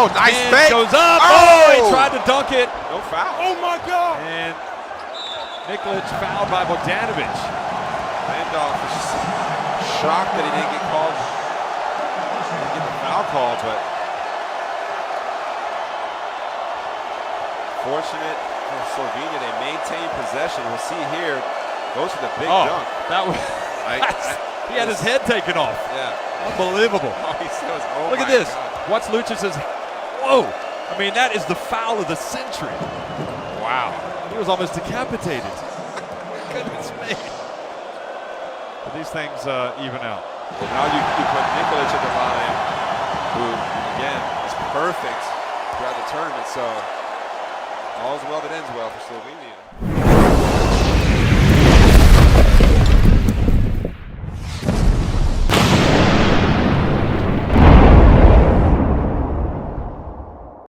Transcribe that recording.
Oh, nice fake. Goes up. Oh, he tried to dunk it. No foul. Oh my God. And Nikolic fouled by Bogdanovic. Randolph is just shocked that he didn't get called. Didn't get the foul call, but fortunate for Slovenia, they maintain possession. We'll see here. Goes for the big dunk. That was. He had his head taken off. Yeah. Unbelievable. Look at this. God. Watch Lucic says, whoa. I mean, that is the foul of the century. Wow. He was almost decapitated. Goodness me. But these things even out. Well, now you put Nikolic at the line, who, again, is perfect throughout the tournament. So all's well that ends well for Slovenia.